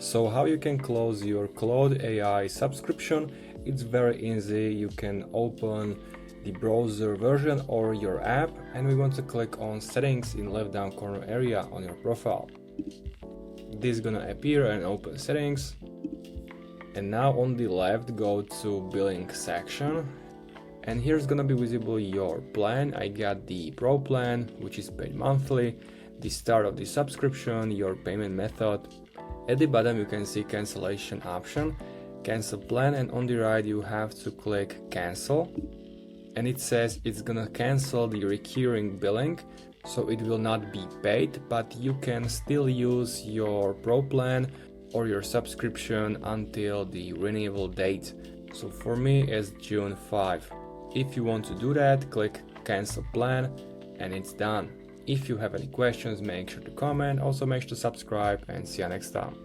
So how you can close your Claude AI subscription? It's very easy. You can open the browser version or your app, and we want to click on settings in left down corner area on your profile. This is gonna appear and open settings, and now on the left go to billing section, and here's gonna be visible your plan. I got the Pro plan, which is paid monthly, the start of the subscription, your payment method. At the bottom you can see cancellation option, cancel plan, and on the right you have to click cancel, and it says it's gonna cancel the recurring billing, so it will not be paid, but you can still use your Pro plan or your subscription until the renewal date. So for me it's June 5. If you want to do that, click cancel plan and it's done. If you have any questions, make sure to comment, also make sure to subscribe, and see you next time.